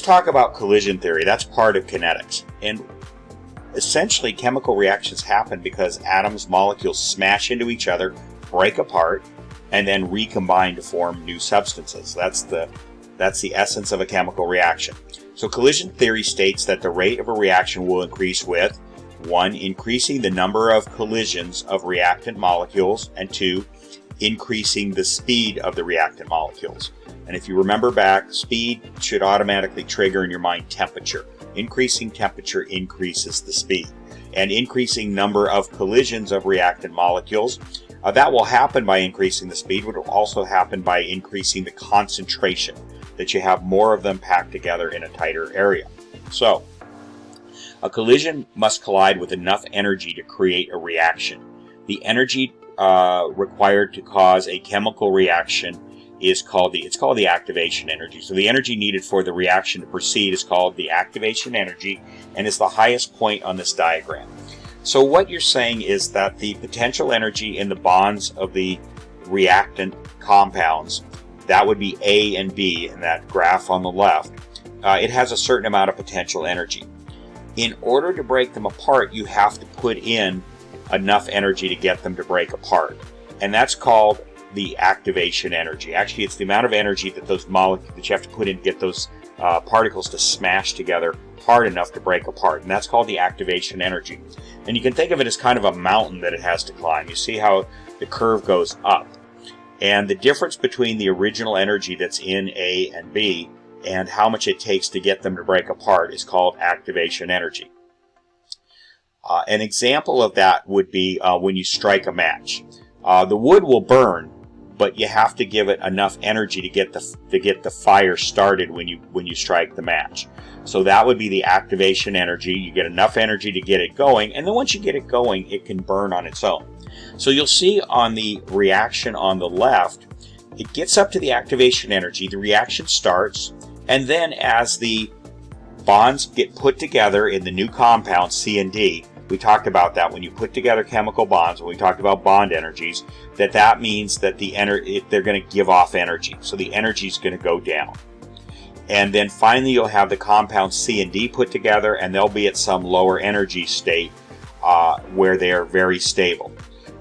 talk about collision theory. That's part of kinetics. And essentially, chemical reactions happen because atoms, molecules smash into each other, break apart, and then recombine to form new substances. That's the essence of a chemical reaction. So collision theory states that the rate of a reaction will increase with 1. Increasing the number of collisions of reactant molecules, and 2. Increasing the speed of the reactant molecules. And if you remember back, speed should automatically trigger in your mind temperature. Increasing temperature increases the speed. And increasing number of collisions of reactant molecules, that will happen by increasing the speed, but it will also happen by increasing the concentration, that you have more of them packed together in a tighter area. So, a collision must collide with enough energy to create a reaction. The energy required to cause a chemical reaction is called the activation energy. So the energy needed for the reaction to proceed is called the activation energy, and is the highest point on this diagram. So what you're saying is that the potential energy in the bonds of the reactant compounds, that would be A and B in that graph on the left, it has a certain amount of potential energy. In order to break them apart, you have to put in enough energy to get them to break apart. And that's called the activation energy. Actually, it's the amount of energy that those molecules that you have to put in to get those particles to smash together hard enough to break apart. And that's called the activation energy. And you can think of it as kind of a mountain that it has to climb. You see how the curve goes up. And the difference between the original energy that's in A and B and how much it takes to get them to break apart is called activation energy. An example of that would be when you strike a match. The wood will burn, but you have to give it enough energy to get the fire started when you strike the match. So that would be the activation energy. You get enough energy to get it going, and then once you get it going, it can burn on its own. So you'll see on the reaction on the left, it gets up to the activation energy, the reaction starts, and then as the bonds get put together in the new compound C and D, we talked about that when you put together chemical bonds, when we talked about bond energies, that means that they're going to give off energy. So the energy is going to go down. And then finally you'll have the compounds C and D put together, and they'll be at some lower energy state where they are very stable.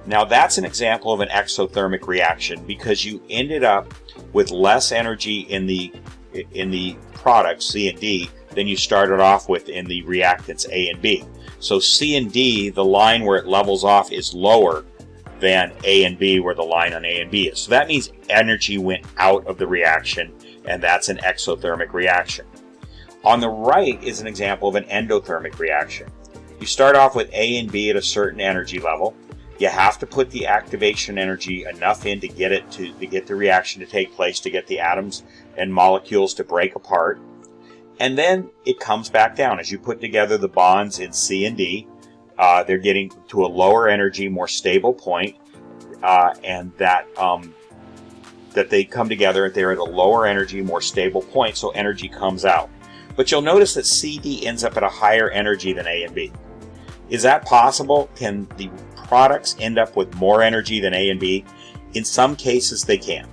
Now that's an example of an exothermic reaction because you ended up with less energy in the products C and D than you started off with in the reactants A and B. So C and D, the line where it levels off is lower than A and B where the line on A and B is. So that means energy went out of the reaction, and that's an exothermic reaction. On the right is an example of an endothermic reaction. You start off with A and B at a certain energy level. You have to put the activation energy enough in to get the reaction to take place, to get the atoms and molecules to break apart. And then it comes back down. As you put together the bonds in C and D, they're getting to a lower energy, more stable point, and that they come together, they're at a lower energy, more stable point, so energy comes out. But you'll notice that CD ends up at a higher energy than A and B. Is that possible? Can the products end up with more energy than A and B? In some cases they can.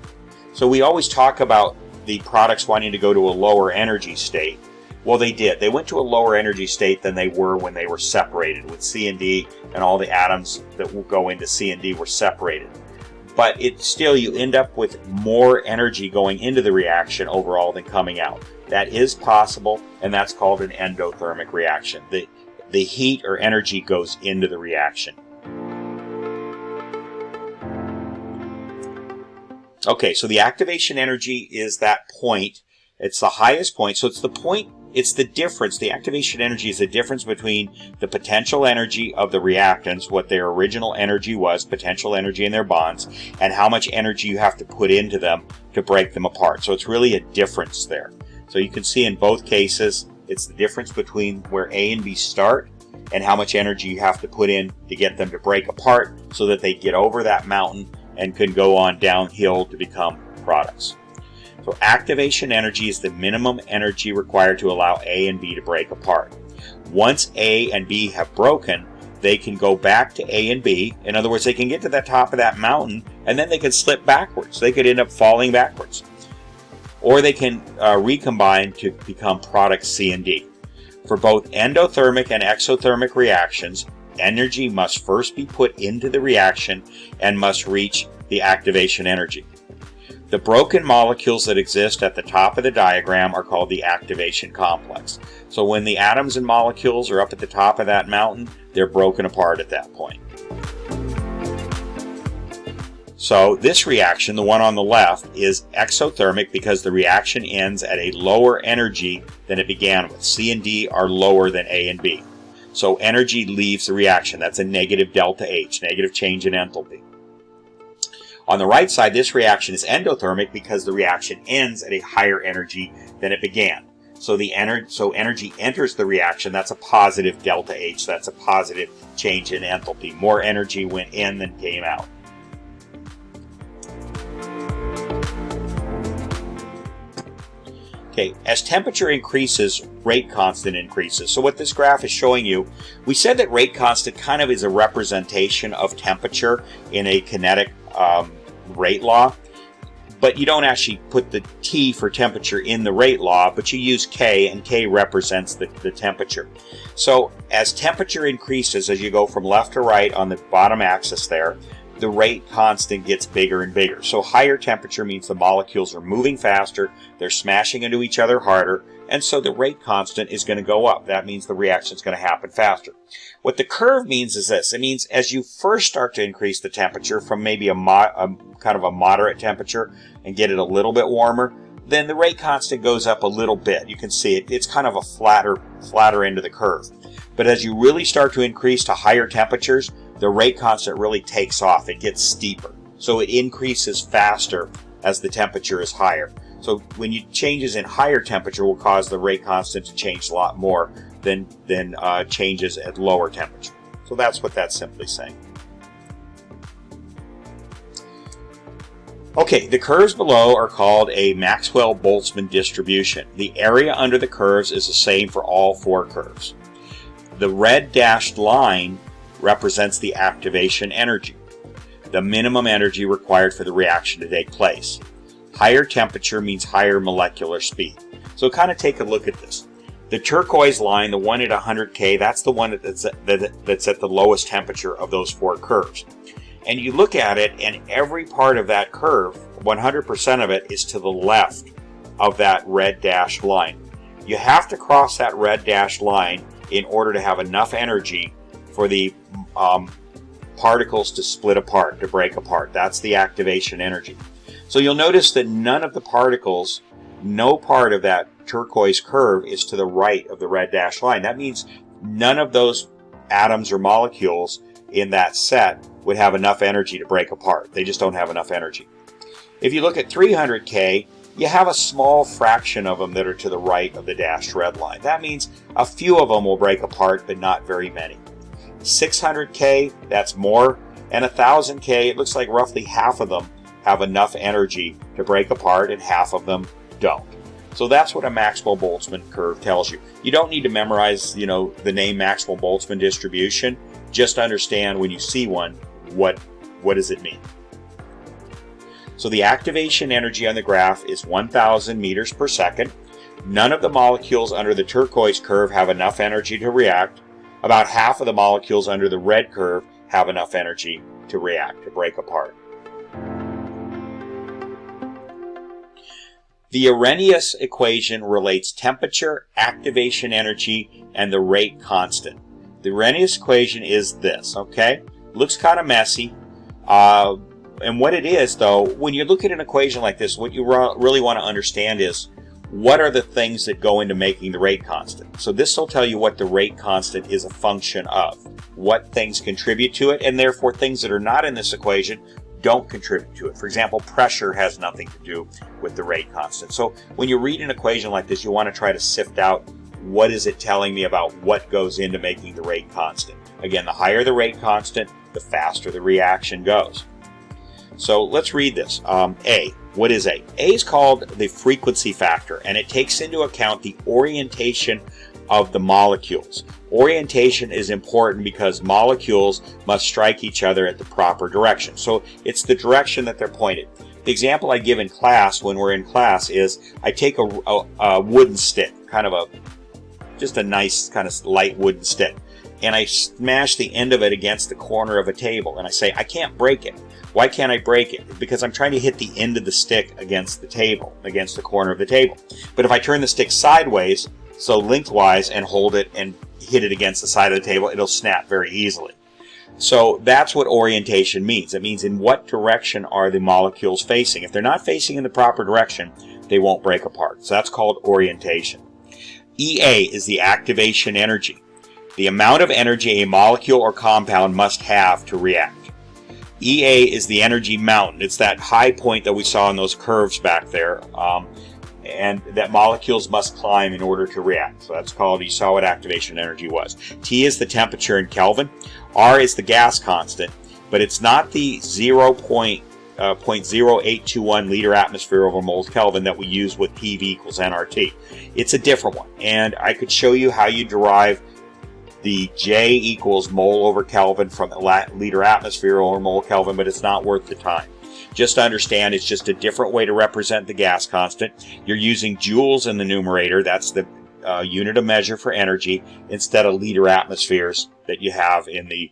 So we always talk about the products wanting to go to a lower energy state. Well, they did. They went to a lower energy state than they were when they were separated with C and D, and all the atoms that will go into C and D were separated. But you end up with more energy going into the reaction overall than coming out. That is possible, and that's called an endothermic reaction. The heat or energy goes into the reaction. Okay, so the activation energy is that point. It's the highest point. So it's the point, it's the difference. The activation energy is the difference between the potential energy of the reactants, what their original energy was, potential energy in their bonds, and how much energy you have to put into them to break them apart. So it's really a difference there. So you can see in both cases, it's the difference between where A and B start and how much energy you have to put in to get them to break apart so that they get over that mountain and can go on downhill to become products. So activation energy is the minimum energy required to allow A and B to break apart. Once A and B have broken, they can go back to A and B. In other words, they can get to the top of that mountain and then they can slip backwards. They could end up falling backwards. or they can recombine to become products C and D. For both endothermic and exothermic reactions, energy must first be put into the reaction and must reach the activation energy. The broken molecules that exist at the top of the diagram are called the activation complex. So when the atoms and molecules are up at the top of that mountain, they're broken apart at that point. So this reaction, the one on the left, is exothermic because the reaction ends at a lower energy than it began with. C and D are lower than A and B. So energy leaves the reaction. That's a negative delta H, negative change in enthalpy. On the right side, this reaction is endothermic because the reaction ends at a higher energy than it began. So energy enters the reaction. That's a positive delta H. That's a positive change in enthalpy. More energy went in than came out. Okay, as temperature increases, rate constant increases. So what this graph is showing you, we said that rate constant kind of is a representation of temperature in a kinetic rate law, but you don't actually put the T for temperature in the rate law, but you use K, and K represents the temperature. So as temperature increases, as you go from left to right on the bottom axis there, the rate constant gets bigger and bigger. So higher temperature means the molecules are moving faster, they're smashing into each other harder, and so the rate constant is going to go up. That means the reaction is going to happen faster. What the curve means is this. It means as you first start to increase the temperature from maybe a kind of a moderate temperature and get it a little bit warmer, then the rate constant goes up a little bit. You can see it. It's kind of a flatter end of the curve. But as you really start to increase to higher temperatures, the rate constant really takes off. It gets steeper. So it increases faster as the temperature is higher. So when you changes in higher temperature will cause the rate constant to change a lot more than changes at lower temperature. So that's what that's simply saying. Okay, the curves below are called a Maxwell-Boltzmann distribution. The area under the curves is the same for all four curves. The red dashed line represents the activation energy, the minimum energy required for the reaction to take place. Higher temperature means higher molecular speed. So kind of take a look at this. The turquoise line, the one at 100 K, that's the one that's at the lowest temperature of those four curves. And you look at it, and every part of that curve, 100% of it, is to the left of that red dashed line. You have to cross that red dashed line in order to have enough energy for the particles to split apart, to break apart. That's the activation energy. So you'll notice that none of the particles, no part of that turquoise curve is to the right of the red dashed line. That means none of those atoms or molecules in that set would have enough energy to break apart. They just don't have enough energy. If you look at 300 K, you have a small fraction of them that are to the right of the dashed red line. That means a few of them will break apart, but not very many. 600 K, that's more, and 1000 K, it looks like roughly half of them have enough energy to break apart and half of them don't. So that's what a Maxwell-Boltzmann curve tells you. You don't need to memorize, the name Maxwell-Boltzmann distribution. Just understand when you see one, what does it mean? So the activation energy on the graph is 1,000 meters per second. None of the molecules under the turquoise curve have enough energy to react. About half of the molecules under the red curve have enough energy to react, to break apart. The Arrhenius equation relates temperature, activation energy, and the rate constant. The Arrhenius equation is this, okay? Looks kind of messy. And what it is, though, when you look at an equation like this, what you really want to understand is what are the things that go into making the rate constant. So this will tell you what the rate constant is a function of, what things contribute to it, and therefore things that are not in this equation don't contribute to it. For example, pressure has nothing to do with the rate constant. So when you read an equation like this, you want to try to sift out what is it telling me about what goes into making the rate constant. Again, the higher the rate constant, the faster the reaction goes. So let's read this. A. What is A? A is called the frequency factor, and it takes into account the orientation of the molecules. Orientation is important because molecules must strike each other at the proper direction. So it's the direction that they're pointed. The example I give in class when we're in class is I take a wooden stick, just a nice kind of light wooden stick, and I smash the end of it against the corner of a table, and I say, I can't break it. Why can't I break it? Because I'm trying to hit the end of the stick against the table, against the corner of the table. But if I turn the stick sideways, so lengthwise, and hold it and hit it against the side of the table, it'll snap very easily. So that's what orientation means. It means in what direction are the molecules facing. If they're not facing in the proper direction, they won't break apart. So that's called orientation. EA is the activation energy, the amount of energy a molecule or compound must have to react. EA is the energy mountain. It's that high point that we saw in those curves back there, and that molecules must climb in order to react. So that's called, you saw what activation energy was. T is the temperature in Kelvin. R is the gas constant, but it's not the 0.0821 liter atmosphere over moles Kelvin that we use with PV equals nRT. It's a different one, and I could show you how you derive the J equals mole over Kelvin from liter atmosphere over mole Kelvin, but it's not worth the time. Just to understand, it's just a different way to represent the gas constant. You're using joules in the numerator, that's the unit of measure for energy, instead of liter atmospheres that you have in the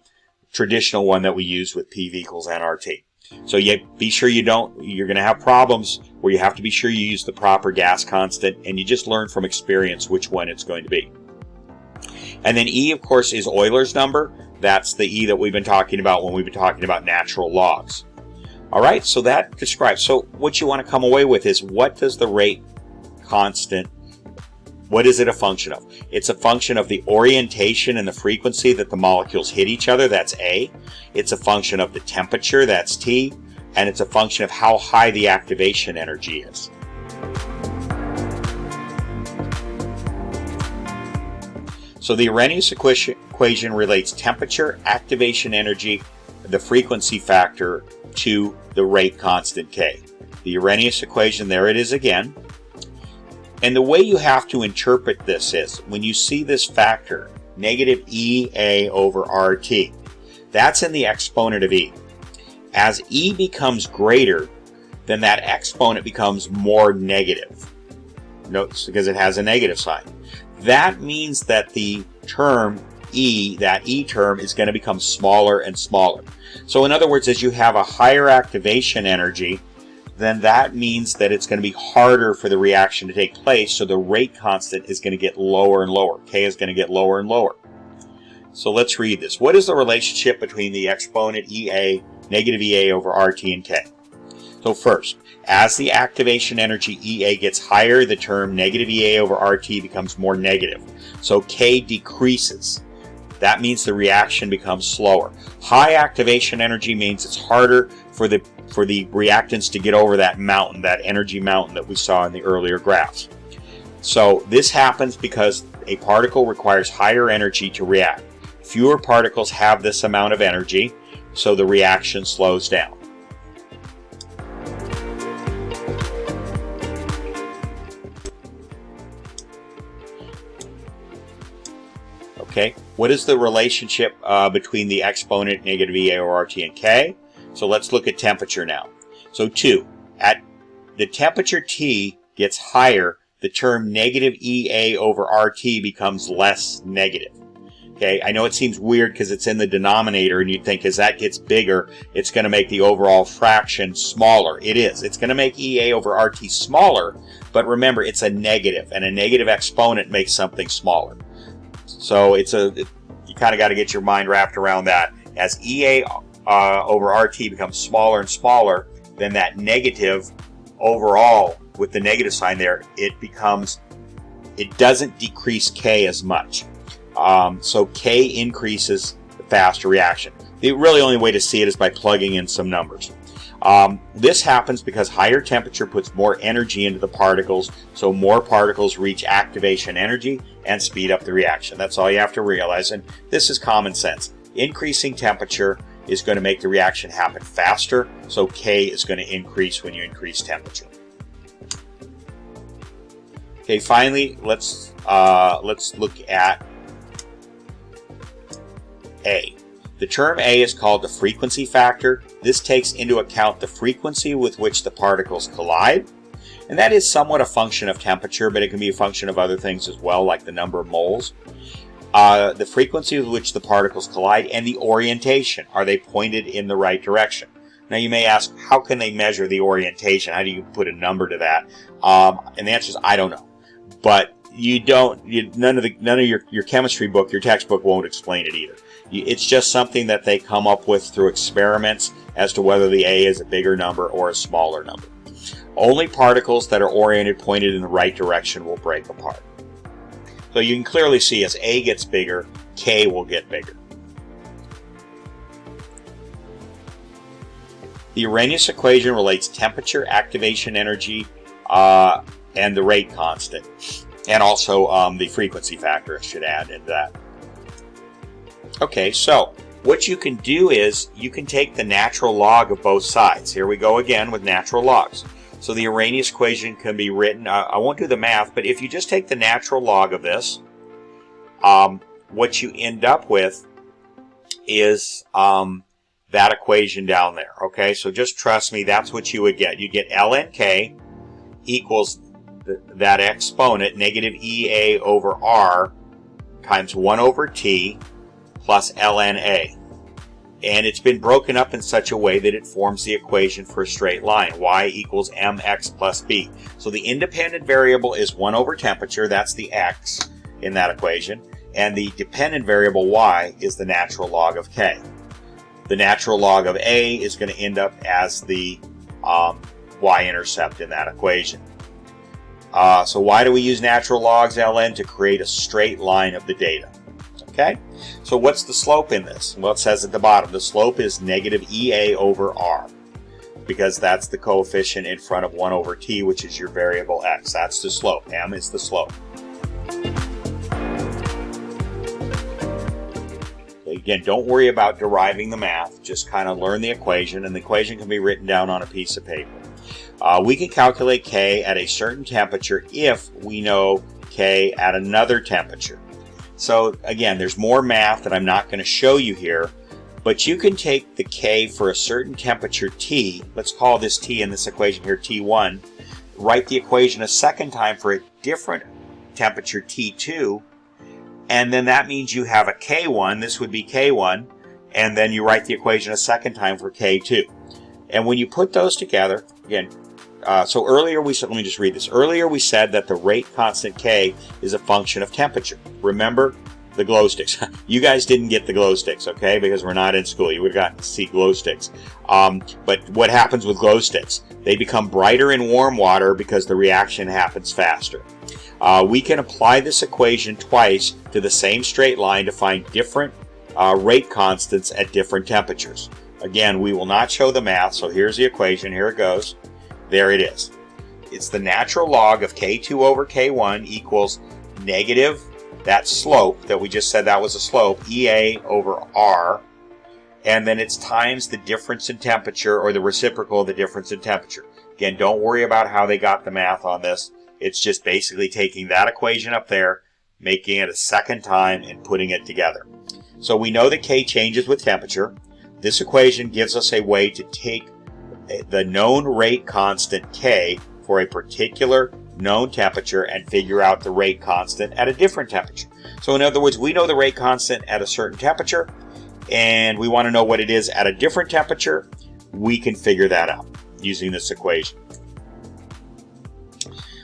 traditional one that we use with PV equals nRT. So be sure you're going to have problems where you have to be sure you use the proper gas constant, and you just learn from experience which one it's going to be. And then E, of course, is Euler's number. That's the E that we've been talking about when we've been talking about natural logs. All right, so that describes. So what you want to come away with is, what does the rate constant, what is it a function of? It's a function of the orientation and the frequency that the molecules hit each other. That's A. It's a function of the temperature. That's T. And it's a function of how high the activation energy is. So the Arrhenius equation relates temperature, activation energy, the frequency factor to the rate constant K. The Arrhenius equation, there it is again. And the way you have to interpret this is, when you see this factor, negative EA over RT, that's in the exponent of E. As E becomes greater, then that exponent becomes more negative. Notice, because it has a negative sign. That means that the term E, that E term, is going to become smaller and smaller. So in other words, as you have a higher activation energy, then that means that it's going to be harder for the reaction to take place, so the rate constant is going to get lower and lower. K is going to get lower and lower. So let's read this. What is the relationship between the exponent EA, negative EA over RT and K? So first, as the activation energy EA gets higher, the term negative EA over RT becomes more negative. So K decreases. That means the reaction becomes slower. High activation energy means it's harder for the reactants to get over that mountain, that energy mountain that we saw in the earlier graphs. So this happens because a particle requires higher energy to react. Fewer particles have this amount of energy, so the reaction slows down. Okay, what is the relationship between the exponent negative EA over RT and K? So let's look at temperature now. So 2, at the temperature T gets higher, the term negative EA over RT becomes less negative. Okay, I know it seems weird because it's in the denominator, and you'd think as that gets bigger, it's going to make the overall fraction smaller. It is. It's going to make EA over RT smaller, but remember, it's a negative, and a negative exponent makes something smaller. So you kind of got to get your mind wrapped around that. As EA over RT becomes smaller and smaller, then that negative overall, with the negative sign there, it doesn't decrease K as much. So K increases the faster reaction. The really only way to see it is by plugging in some numbers. This happens because higher temperature puts more energy into the particles, so more particles reach activation energy and speed up the reaction. That's all you have to realize, and this is common sense. Increasing temperature is going to make the reaction happen faster, so K is going to increase when you increase temperature. Okay, finally, let's look at A. The term A is called the frequency factor. This takes into account the frequency with which the particles collide. And that is somewhat a function of temperature, but it can be a function of other things as well, like the number of moles. The frequency with which the particles collide, and the orientation. Are they pointed in the right direction? Now you may ask, how can they measure the orientation? How do you put a number to that? And the answer is, I don't know. But none of your chemistry book, your textbook won't explain it either. It's just something that they come up with through experiments as to whether the A is a bigger number or a smaller number. Only particles that are oriented, pointed in the right direction will break apart. So you can clearly see as A gets bigger, K will get bigger. The Arrhenius equation relates temperature, activation energy, and the rate constant. And also the frequency factor, I should add into that. Okay, so what you can do is you can take the natural log of both sides. Here we go again with natural logs. So the Arrhenius equation can be written, I won't do the math, but if you just take the natural log of this, what you end up with is that equation down there. Okay, so just trust me, that's what you would get. You get ln k equals that exponent, negative EA over R times 1 over T plus ln A. And it's been broken up in such a way that it forms the equation for a straight line, y equals mx plus b. So the independent variable is 1 over temperature, that's the x in that equation, and the dependent variable y is the natural log of k. The natural log of A is going to end up as the y-intercept in that equation. So why do we use natural logs, ln? To create a straight line of the data. Okay? So what's the slope in this? Well, it says at the bottom, the slope is negative EA over R, because that's the coefficient in front of 1 over T, which is your variable x. That's the slope. M is the slope. Again, don't worry about deriving the math. Just kind of learn the equation, and the equation can be written down on a piece of paper. We can calculate K at a certain temperature if we know K at another temperature. So again, there's more math that I'm not going to show you here, but you can take the K for a certain temperature T, let's call this T in this equation here T1, write the equation a second time for a different temperature T2, and then that means you have a K1, this would be K1, and then you write the equation a second time for K2. And when you put those together, again, so earlier we said, let me just read this. Earlier we said that the rate constant K is a function of temperature. Remember the glow sticks. You guys didn't get the glow sticks, okay, because we're not in school. You would have gotten to see glow sticks. But what happens with glow sticks? They become brighter in warm water because the reaction happens faster. We can apply this equation twice to the same straight line to find different rate constants at different temperatures. Again, we will not show the math, so here's the equation. Here it goes. There it is. It's the natural log of K2 over K1 equals negative, that slope that we just said that was a slope, EA over R, and then it's times the difference in temperature, or the reciprocal of the difference in temperature. Again, don't worry about how they got the math on this. It's just basically taking that equation up there, making it a second time, and putting it together. So we know that K changes with temperature. This equation gives us a way to take the known rate constant K for a particular known temperature and figure out the rate constant at a different temperature. So in other words, we know the rate constant at a certain temperature, and we want to know what it is at a different temperature. We can figure that out using this equation.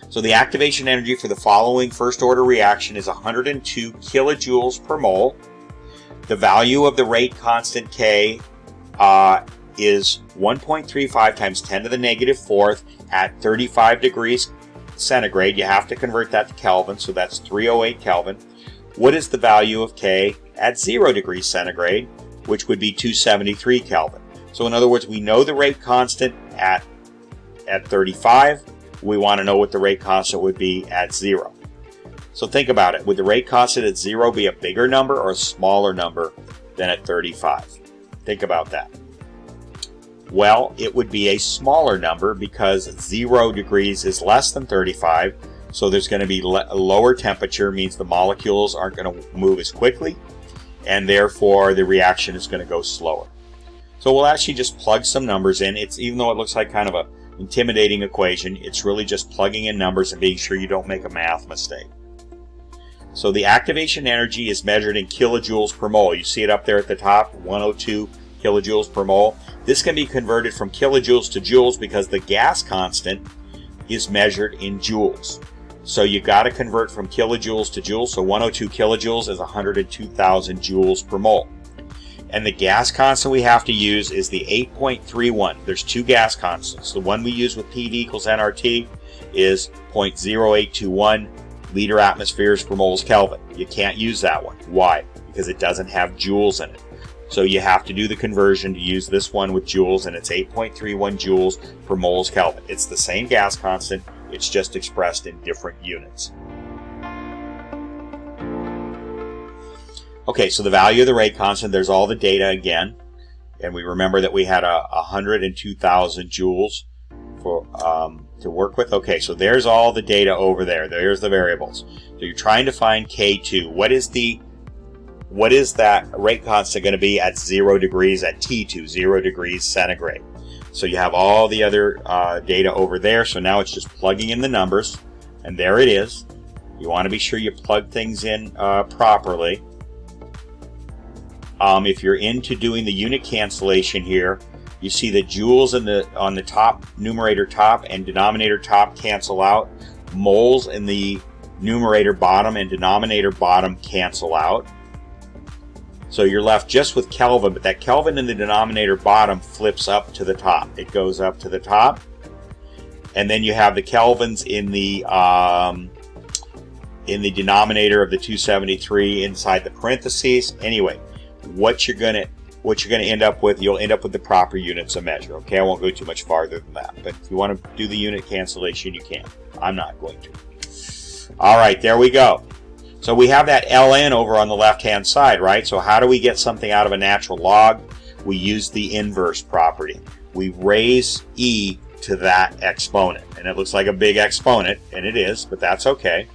So the activation energy for the following first order reaction is 102 kilojoules per mole. The value of the rate constant K is 1.35 times 10 to the negative fourth at 35 degrees centigrade. You have to convert that to Kelvin, so that's 308 Kelvin. What is the value of K at 0 degrees centigrade, which would be 273 Kelvin? So in other words, we know the rate constant at 35. We want to know what the rate constant would be at 0. So think about it. Would the rate constant at 0 be a bigger number or a smaller number than at 35? Think about that. Well, it would be a smaller number because 0 degrees is less than 35, so there's going to be a lower temperature, means the molecules aren't going to move as quickly, and therefore the reaction is going to go slower. So we'll actually just plug some numbers in. Even though it looks like kind of a intimidating equation, it's really just plugging in numbers and being sure you don't make a math mistake. So the activation energy is measured in kilojoules per mole. You see it up there at the top, 102 kilojoules per mole. This can be converted from kilojoules to joules because the gas constant is measured in joules. So you got to convert from kilojoules to joules. So 102 kilojoules is 102,000 joules per mole. And the gas constant we have to use is the 8.31. There's two gas constants. The one we use with PV equals nRT is 0.0821 liter atmospheres per moles Kelvin. You can't use that one. Why? Because it doesn't have joules in it. So you have to do the conversion to use this one with joules, and it's 8.31 joules per moles Kelvin. It's the same gas constant, it's just expressed in different units. Okay, so the value of the rate constant, there's all the data again. And we remember that we had 102,000 joules for, to work with. Okay, so there's all the data over there. There's the variables. So you're trying to find K2. What is that rate constant going to be at 0 degrees, at T2, 0 degrees centigrade? So you have all the other data over there. So now it's just plugging in the numbers. And there it is. You want to be sure you plug things in properly. If you're into doing the unit cancellation here, you see the joules on the top, numerator top and denominator top cancel out. Moles in the numerator bottom and denominator bottom cancel out. So you're left just with Kelvin, but that Kelvin in the denominator bottom flips up to the top. It goes up to the top. And then you have the Kelvins in the denominator of the 273 inside the parentheses. Anyway, what you're gonna end up with, you'll end up with the proper units of measure. Okay, I won't go too much farther than that. But if you want to do the unit cancellation, you can. I'm not going to. All right, there we go. So we have that ln over on the left-hand side, right? So how do we get something out of a natural log? We use the inverse property. We raise e to that exponent. And it looks like a big exponent, and it is, but that's okay.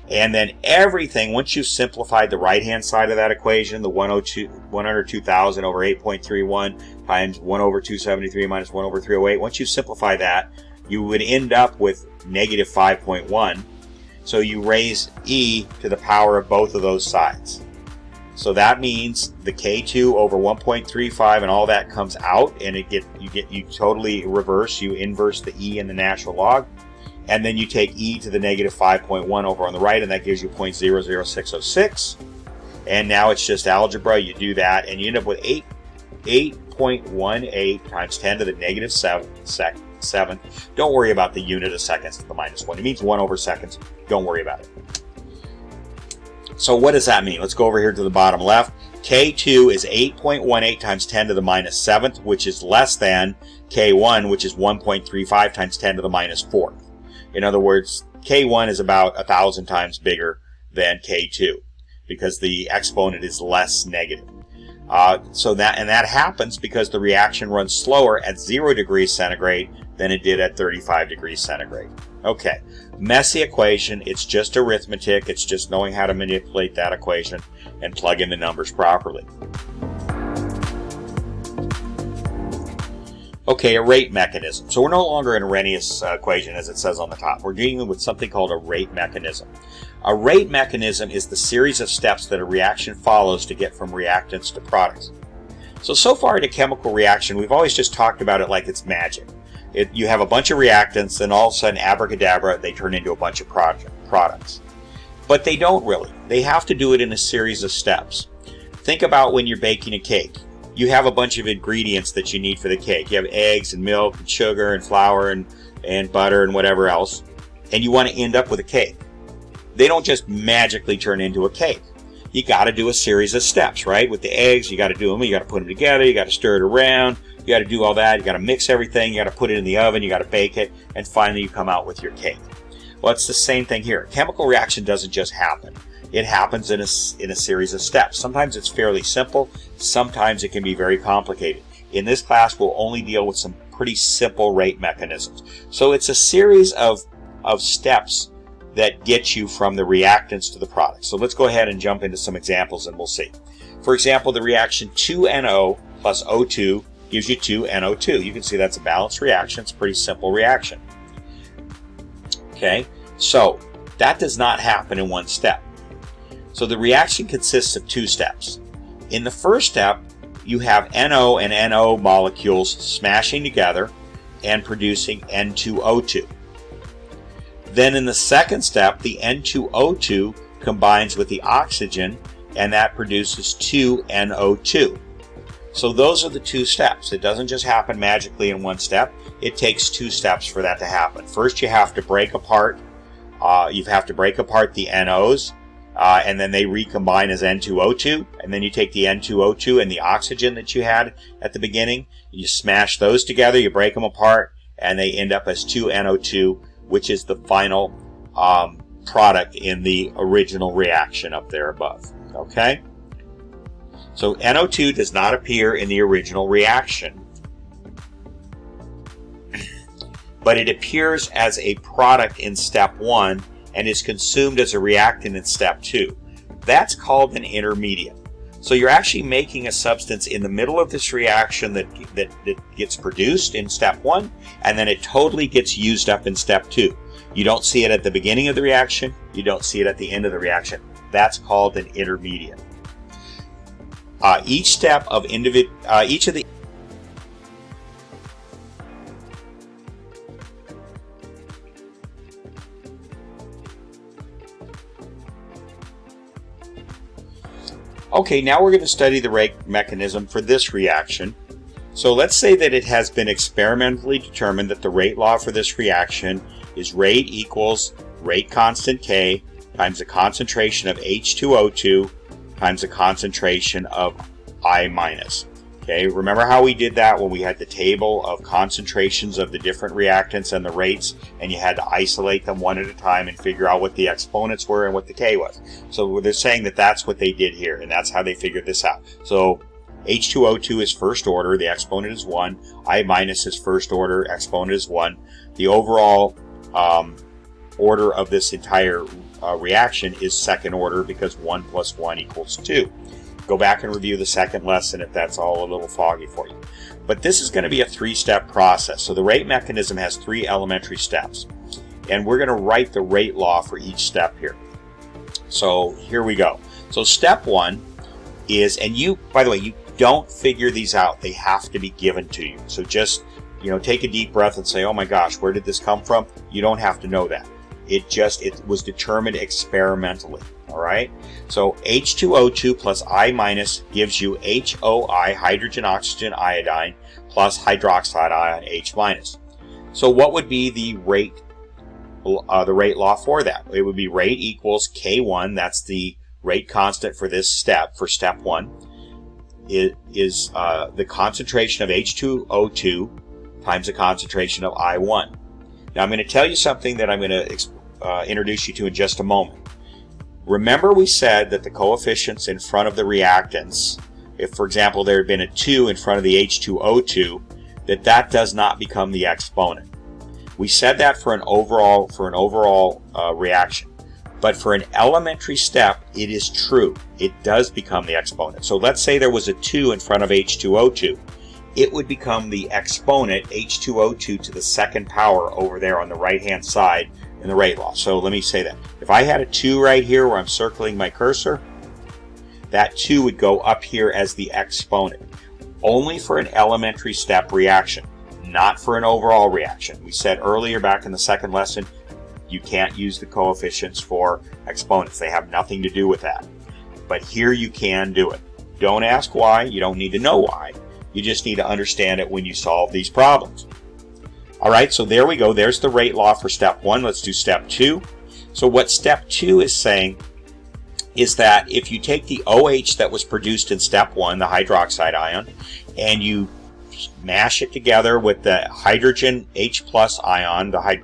And then everything, once you've simplified the right-hand side of that equation, the 102,000 over 8.31 times 1 over 273 minus 1 over 308, once you simplify that, you would end up with negative 5.1. So you raise e to the power of both of those sides. So that means the K2 over 1.35 and all that comes out, and you totally reverse, you inverse the e in the natural log. And then you take e to the negative 5.1 over on the right, and that gives you 0.00606. And now it's just algebra. You do that, and you end up with 8.18 times 10 to the negative 7. Don't worry about the unit of seconds to the minus 1. It means 1 over seconds. Don't worry about it. So what does that mean? Let's go over here to the bottom left. K2 is 8.18 times 10 to the minus 7th, which is less than K1, which is 1.35 times 10 to the minus 4th. In other words, K1 is about 1,000 times bigger than K2 because the exponent is less negative. So that happens because the reaction runs slower at 0 degrees centigrade than it did at 35 degrees centigrade. Okay, messy equation. It's just arithmetic. It's just knowing how to manipulate that equation and plug in the numbers properly. Okay, a rate mechanism. So we're no longer in Arrhenius equation as it says on the top. We're dealing with something called a rate mechanism. A rate mechanism is the series of steps that a reaction follows to get from reactants to products. So far in a chemical reaction, we've always just talked about it like it's magic. You have a bunch of reactants, then all of a sudden, abracadabra, they turn into a bunch of products. But they don't really. They have to do it in a series of steps. Think about when you're baking a cake. You have a bunch of ingredients that you need for the cake. You have eggs and milk and sugar and flour and butter and whatever else, and you want to end up with a cake. They don't just magically turn into a cake. You got to do a series of steps, right? With the eggs, you got to do them. You got to put them together. You got to stir it around. You got to do all that. You got to mix everything. You got to put it in the oven. You got to bake it, and finally you come out with your cake. Well, it's the same thing here. Chemical reaction doesn't just happen. It happens in a series of steps. Sometimes it's fairly simple. Sometimes it can be very complicated. In this class, we'll only deal with some pretty simple rate mechanisms. So it's a series of steps that gets you from the reactants to the product. So let's go ahead and jump into some examples and we'll see. For example, the reaction 2NO plus O2 gives you 2NO2. You can see that's a balanced reaction. It's a pretty simple reaction. Okay, so that does not happen in one step. So the reaction consists of two steps. In the first step, you have NO and NO molecules smashing together and producing N2O2. Then in the second step, the N2O2 combines with the oxygen and that produces 2NO2. So those are the two steps. It doesn't just happen magically in one step. It takes two steps for that to happen. First, you have to break apart. You have to break apart the NOs, and then they recombine as N2O2. And then you take the N2O2 and the oxygen that you had at the beginning. You smash those together. You break them apart, and they end up as 2NO2, which is the final product in the original reaction up there above. Okay? So NO2 does not appear in the original reaction, but it appears as a product in step 1 and is consumed as a reactant in step 2. That's called an intermediate. So you're actually making a substance in the middle of this reaction that gets produced in step 1, and then it totally gets used up in step 2. You don't see it at the beginning of the reaction. You don't see it at the end of the reaction. That's called an intermediate. Each of the Okay, now we're going to study the rate mechanism for this reaction. So let's say that it has been experimentally determined that the rate law for this reaction is rate equals rate constant K times the concentration of H2O2 times the concentration of I minus. Okay, remember how we did that when we had the table of concentrations of the different reactants and the rates, and you had to isolate them one at a time and figure out what the exponents were and what the K was. So they're saying that that's what they did here, and that's how they figured this out. So H2O2 is first order, the exponent is 1. I minus is first order, exponent is 1. The overall order of this entire reaction is second order because 1 plus 1 equals 2. Go back and review the second lesson if that's all a little foggy for you. But this is going to be a 3-step process. So the rate mechanism has 3 elementary steps. And we're going to write the rate law for each step here. So here we go. So step 1 is, and you, by the way, you don't figure these out. They have to be given to you. So just, take a deep breath and say, oh my gosh, where did this come from? You don't have to know that. It was determined experimentally. All right, so H2O2 plus I minus gives you HOI, hydrogen oxygen iodine, plus hydroxide ion H minus. So what would be the rate law for that? It would be rate equals K1. That's the rate constant for this step, for step 1. It is the concentration of H2O2 times the concentration of I1. Now I'm going to tell you something that I'm going to introduce you to in just a moment. Remember we said that the coefficients in front of the reactants, if for example there had been a 2 in front of the H2O2, that does not become the exponent. We said that for an overall reaction. But for an elementary step, it is true. It does become the exponent. So let's say there was a 2 in front of H2O2. It would become the exponent H2O2 to the second power over there on the right-hand side in the rate law. So let me say that. If I had a 2 right here where I'm circling my cursor, that 2 would go up here as the exponent. Only for an elementary step reaction, not for an overall reaction. We said earlier back in the second lesson, you can't use the coefficients for exponents. They have nothing to do with that. But here you can do it. Don't ask why. You don't need to know why. You just need to understand it when you solve these problems. All right, so there we go. There's the rate law for step 1. Let's do step 2. So what step 2 is saying is that if you take the OH that was produced in step 1, the hydroxide ion, and you mash it together with the hydrogen H plus ion, the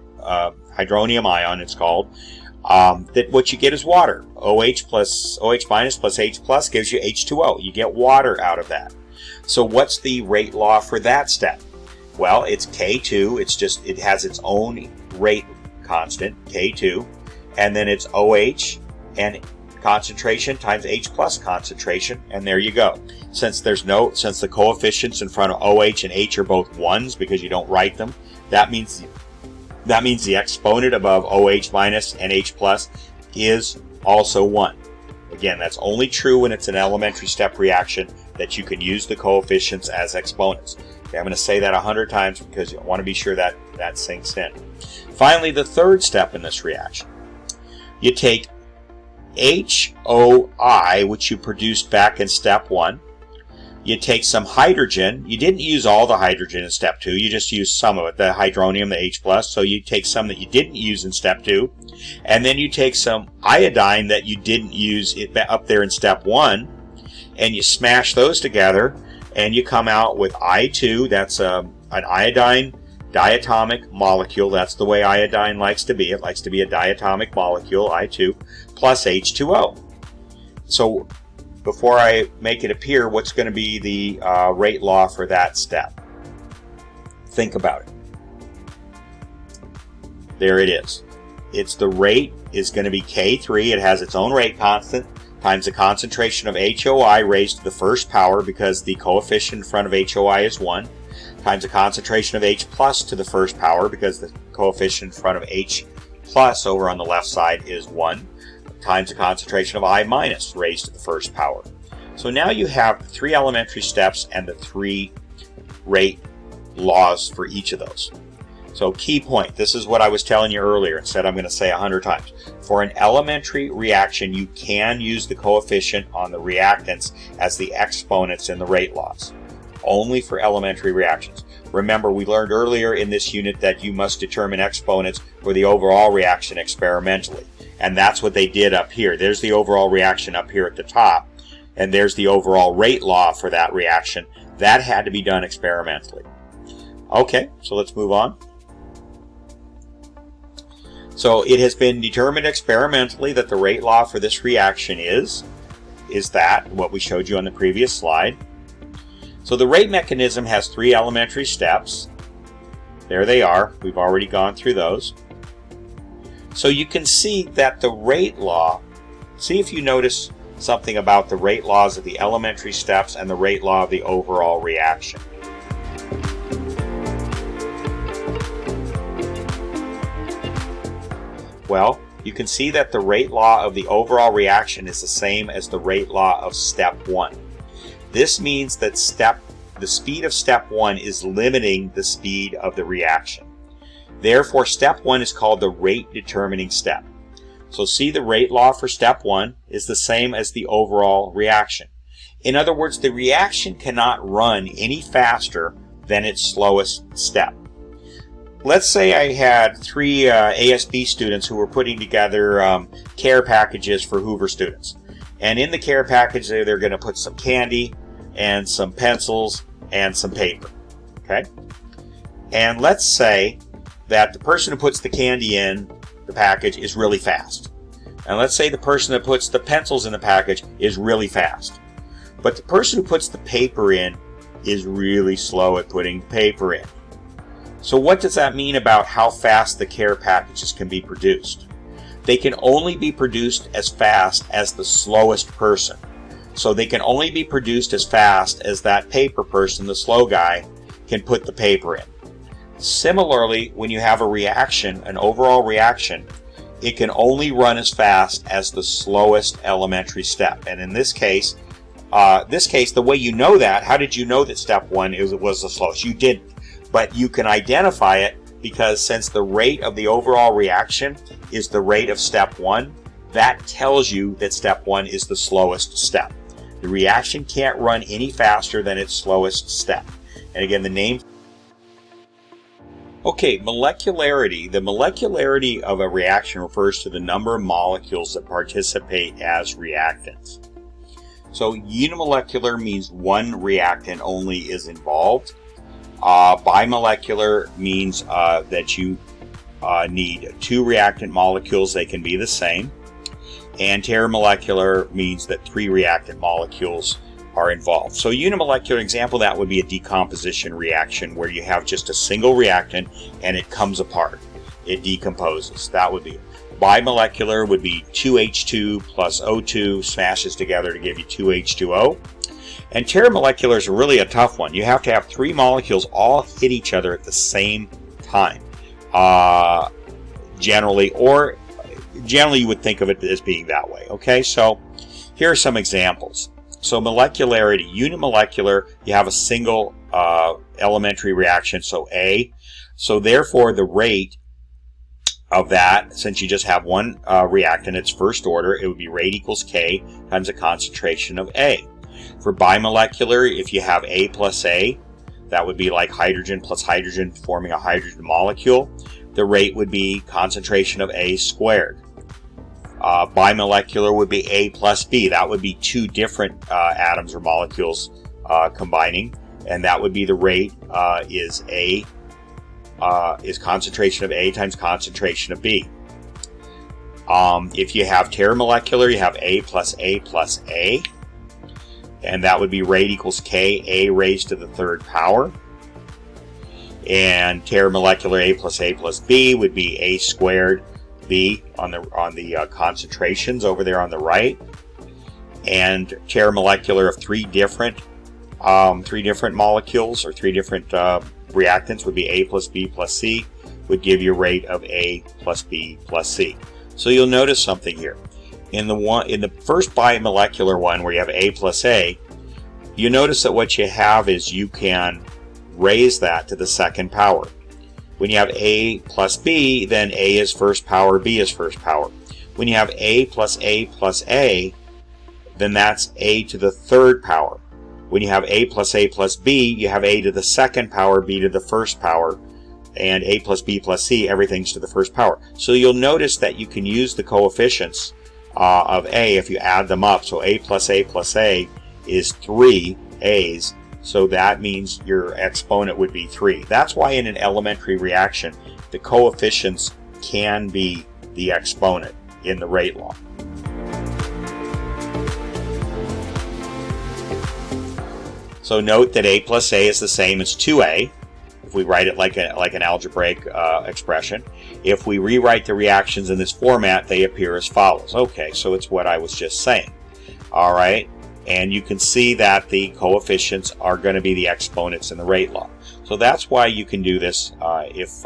hydronium ion it's called, that what you get is water. OH minus plus H plus gives you H2O. You get water out of that. So what's the rate law for that step? Well, it's K2. It has its own rate constant, K2. and then it's OH and concentration times H plus concentration, and there you go. Since the coefficients in front of OH and H are both 1s because you don't write them, that means the exponent above OH minus and H plus is also 1. Again, that's only true when it's an elementary step reaction that you can use the coefficients as exponents. Okay, I'm going to say that 100 times because you want to be sure that that sinks in. Finally, the third step in this reaction. You take HOI, which you produced back in step 1. You take some hydrogen. You didn't use all the hydrogen in step 2. You just used some of it, the hydronium, the H+. So you take some that you didn't use in step 2. And then you take some iodine that you didn't use up there in step 1. And you smash those together. And you come out with I2. That's an iodine diatomic molecule. That's the way iodine likes to be. It likes to be a diatomic molecule, I2, plus H2O. So before I make it appear, what's going to be the rate law for that step? Think about it. There it is. It's the rate is going to be K3. It has its own rate constant times the concentration of HOI raised to the first power because the coefficient in front of HOI is 1, times the concentration of H plus to the first power because the coefficient in front of H plus over on the left side is 1, times the concentration of I minus raised to the first power. So now you have the 3 elementary steps and the 3 rate laws for each of those. So key point, this is what I was telling you earlier, instead I'm going to say 100 times. For an elementary reaction, you can use the coefficient on the reactants as the exponents in the rate laws. Only for elementary reactions. Remember, we learned earlier in this unit that you must determine exponents for the overall reaction experimentally. And that's what they did up here. There's the overall reaction up here at the top. And there's the overall rate law for that reaction. That had to be done experimentally. Okay, so let's move on. So it has been determined experimentally that the rate law for this reaction is that, what we showed you on the previous slide. So the rate mechanism has 3 elementary steps. There they are. We've already gone through those. So you can see that the rate law, see if you notice something about the rate laws of the elementary steps and the rate law of the overall reaction. Well, you can see that the rate law of the overall reaction is the same as the rate law of step 1. This means that the speed of step 1 is limiting the speed of the reaction. Therefore, step 1 is called the rate determining step. So see, the rate law for step 1 is the same as the overall reaction. In other words, the reaction cannot run any faster than its slowest step. Let's say I had 3 ASB students who were putting together care packages for Hoover students. And in the care package, they're going to put some candy and some pencils and some paper. Okay? And let's say that the person who puts the candy in the package is really fast. And let's say the person that puts the pencils in the package is really fast. But the person who puts the paper in is really slow at putting the paper in. So what does that mean about how fast the care packages can be produced? They can only be produced as fast as the slowest person. So they can only be produced as fast as that paper person, the slow guy, can put the paper in. Similarly, when you have a reaction, an overall reaction, it can only run as fast as the slowest elementary step. And in this case, the way you know that, how did you know that step 1 was the slowest? You didn't. But you can identify it because since the rate of the overall reaction is the rate of step 1, that tells you that step 1 is the slowest step. The reaction can't run any faster than its slowest step. And again, the name. Okay, molecularity. The molecularity of a reaction refers to the number of molecules that participate as reactants. So unimolecular means one reactant only is involved. Bimolecular means that you need 2 reactant molecules. They can be the same. And termolecular means that 3 reactant molecules are involved. So a unimolecular example, that would be a decomposition reaction where you have just a single reactant and it comes apart. It decomposes. That would be it. Bimolecular would be 2H2 plus O2 smashes together to give you 2H2O. And terramolecular is really a tough one. You have to have 3 molecules all hit each other at the same time. Generally you would think of it as being that way. Okay, so here are some examples. So molecularity, unimolecular, you have a single elementary reaction, so A. So therefore the rate of that, since you just have one reactant, it's first order, it would be rate equals K times the concentration of A. For bimolecular, if you have A plus A, that would be like hydrogen plus hydrogen forming a hydrogen molecule. The rate would be concentration of A squared. Bimolecular would be A plus B. That would be 2 different atoms or molecules combining, and that would be the rate is concentration of A times concentration of B. If you have terramolecular, you have A plus A plus A, and that would be rate equals K, A raised to the 3rd power. And terramolecular A plus B would be A squared B on the concentrations over there on the right. And terramolecular of 3 different molecules or 3 different reactants would be A plus B plus C, would give you a rate of A plus B plus C. So you'll notice something here. In the first bimolecular one where you have A plus A, you notice that what you have is you can raise that to the 2nd power. When you have A plus B, then A is first power, B is first power. When you have A plus A, then that's A to the 3rd power. When you have A plus B, you have A to the 2nd power, B to the 1st power, and A plus B plus C, everything's to the 1st power. So you'll notice that you can use the coefficients of A if you add them up. So A plus A is 3 A's. So that means your exponent would be 3. That's why in an elementary reaction, the coefficients can be the exponent in the rate law. So note that A plus A is the same as 2A, if we write it like an algebraic expression. If we rewrite the reactions in this format, they appear as follows. Okay, so it's what I was just saying. All right. And you can see that the coefficients are going to be the exponents in the rate law. So that's why you can do this if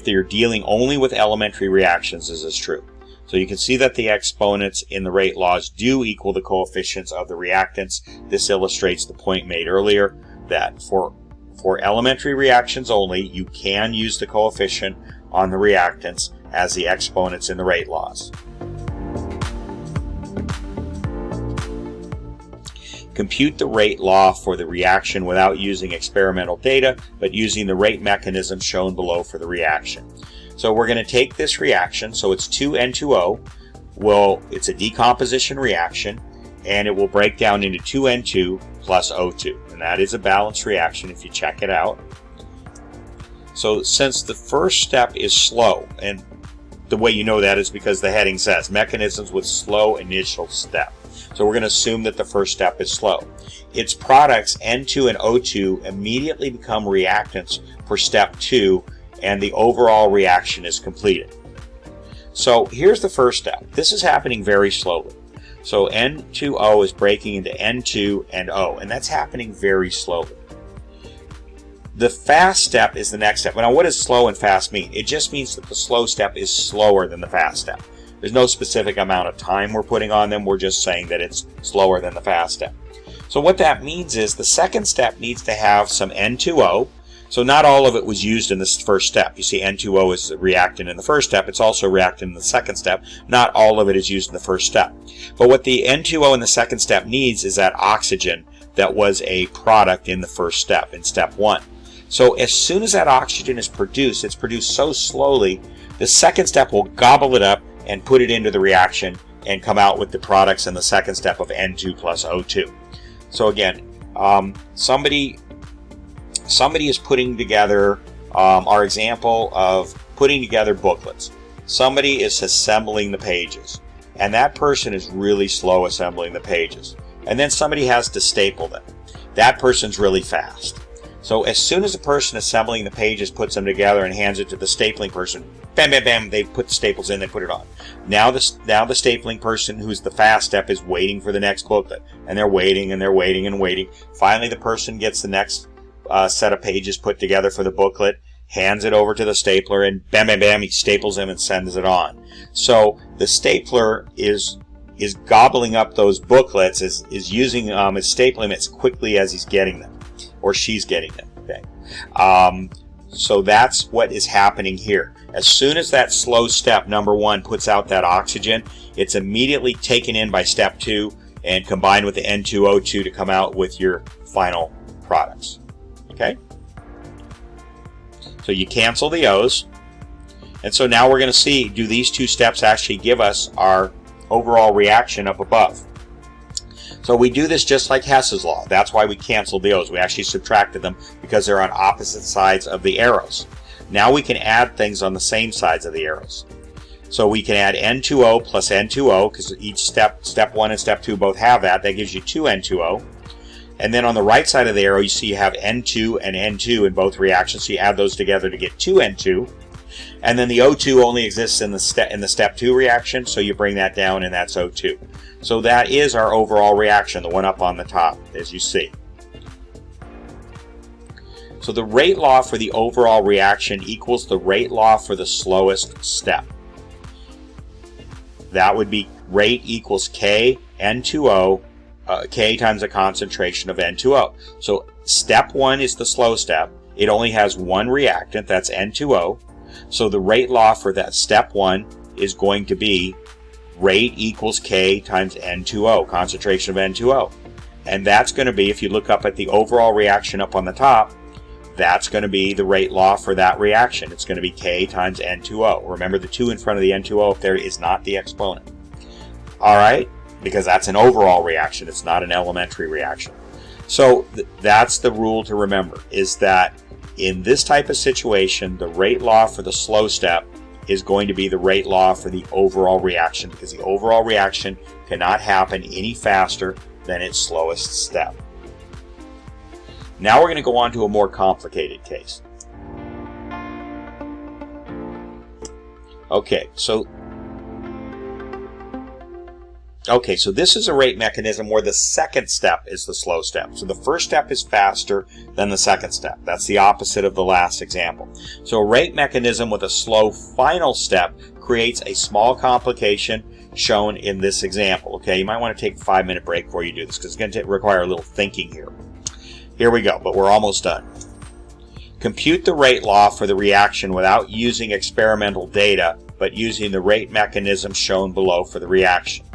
they're dealing only with elementary reactions. This is true. So you can see that the exponents in the rate laws do equal the coefficients of the reactants. This illustrates the point made earlier that for elementary reactions only, you can use the coefficient on the reactants as the exponents in the rate laws. Compute the rate law for the reaction without using experimental data, but using the rate mechanism shown below for the reaction. So we're going to take this reaction, so it's 2N2O. Well, it's a decomposition reaction, and it will break down into 2N2 plus O2. And that is a balanced reaction if you check it out. So since the first step is slow, and the way you know that is because the heading says mechanisms with slow initial step. So we're going to assume that the first step is slow. Its products, N2 and O2, immediately become reactants for step 2, and the overall reaction is completed. So here's the first step. This is happening very slowly. So N2O is breaking into N2 and O, and that's happening very slowly. The fast step is the next step. Now, what does slow and fast mean? It just means that the slow step is slower than the fast step. There's no specific amount of time we're putting on them. We're just saying that it's slower than the fast step. So what that means is the second step needs to have some N2O. So not all of it was used in this first step. You see N2O is a reactant in the first step. It's also a reactant in the second step. Not all of it is used in the first step. But what the N2O in the second step needs is that oxygen that was a product in the first step, in step 1. So as soon as that oxygen is produced, it's produced so slowly, the second step will gobble it up and put it into the reaction and come out with the products in the second step of N2 plus O2. So again, somebody is putting together our example of putting together booklets. Somebody is assembling the pages, and that person is really slow assembling the pages. And then somebody has to staple them. That person's really fast. So as soon as the person assembling the pages puts them together and hands it to the stapling person, bam, bam, bam, they put the staples in, they put it on. Now the stapling person, who's the fast step, is waiting for the next booklet. And they're waiting and they're waiting and waiting. Finally, the person gets the next set of pages put together for the booklet, hands it over to the stapler, and bam, bam, bam, he staples them and sends it on. So the stapler is gobbling up those booklets, is using is stapling them as quickly as he's getting them, or she's getting them. Okay, so that's what is happening here. As soon as that slow step number 1 puts out that oxygen, it's immediately taken in by step 2 and combined with the N2O2 to come out with your final products. Okay, so you cancel the O's, and so now we're going to see, do these 2 steps actually give us our overall reaction up above? So we do this just like Hess's law. That's why we canceled the O's. We actually subtracted them because they're on opposite sides of the arrows. Now we can add things on the same sides of the arrows. So we can add N2O plus N2O, because each step 1 and step 2 both have that. That gives you 2 N2O. And then on the right side of the arrow, you see you have N2 and N2 in both reactions. So you add those together to get 2 N2. And then the O2 only exists in the step 2 reaction, so you bring that down, and that's O2. So that is our overall reaction, the one up on the top, as you see. So the rate law for the overall reaction equals the rate law for the slowest step. That would be rate equals K N2O, K times the concentration of N2O. So step 1 is the slow step. It only has one reactant, that's N2O. So the rate law for that step 1 is going to be rate equals K times N2O, concentration of N2O. And that's going to be, if you look up at the overall reaction up on the top, that's going to be the rate law for that reaction. It's going to be K times N2O. Remember, the 2 in front of the N2O up there is not the exponent. All right? Because that's an overall reaction. It's not an elementary reaction. So that's the rule to remember, is that in this type of situation, the rate law for the slow step is going to be the rate law for the overall reaction, because the overall reaction cannot happen any faster than its slowest step. Now we're going to go on to a more complicated case. Okay, so this is a rate mechanism where the second step is the slow step. So the first step is faster than the second step. That's the opposite of the last example. So a rate mechanism with a slow final step creates a small complication shown in this example. Okay, you might want to take a 5-minute break before you do this, because it's going to require a little thinking here. Here we go, but we're almost done. Compute the rate law for the reaction without using experimental data, but using the rate mechanism shown below for the reaction.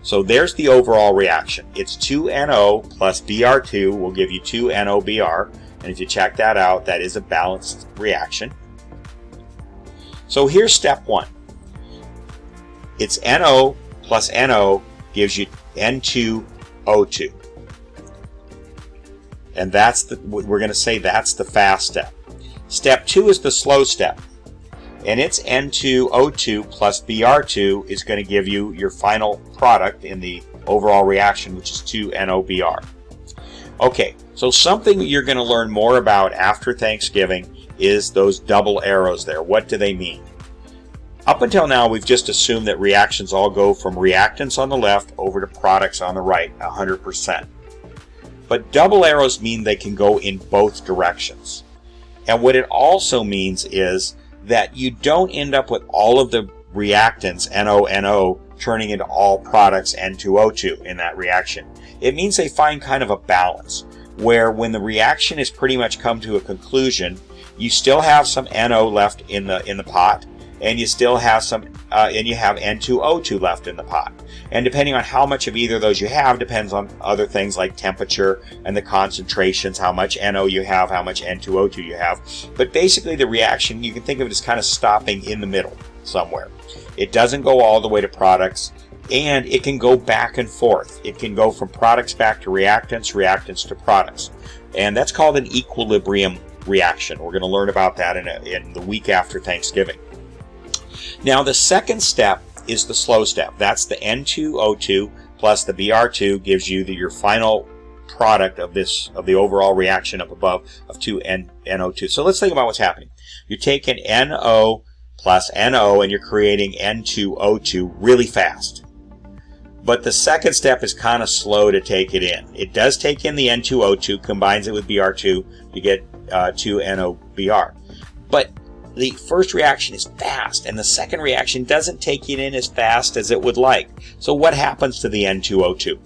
So there's the overall reaction. It's 2NO plus Br2 will give you 2NOBr. And if you check that out, that is a balanced reaction. So here's step 1. It's NO plus NO gives you N2O2. And we're going to say that's the fast step. Step 2 is the slow step. And it's N2O2 plus Br2 is going to give you your final product in the overall reaction, which is 2NOBr. Okay, so something you're going to learn more about after Thanksgiving is those double arrows there. What do they mean? Up until now, we've just assumed that reactions all go from reactants on the left over to products on the right, 100%. But double arrows mean they can go in both directions. And what it also means is that you don't end up with all of the reactants, NO, turning into all products, N2O2, in that reaction. It means they find kind of a balance, where when the reaction has pretty much come to a conclusion, you still have some NO left in the pot, and you still have and you have N2O2 left in the pot. And depending on how much of either of those you have, depends on other things like temperature and the concentrations, how much NO you have, how much N2O2 you have. But basically the reaction, you can think of it as kind of stopping in the middle somewhere. It doesn't go all the way to products, and it can go back and forth. It can go from products back to reactants, reactants to products. And that's called an equilibrium reaction. We're going to learn about that in the week after Thanksgiving. Now the second step is the slow step. That's the N2O2 plus the Br2 gives you your final product of the overall reaction up above of 2NO2. So let's think about what's happening. You're taking NO plus NO and you're creating N2O2 really fast. But the second step is kind of slow to take it in. It does take in the N2O2, combines it with Br2 to get 2NOBr. But the first reaction is fast, and the second reaction doesn't take it in as fast as it would like. So what happens to the N2O2?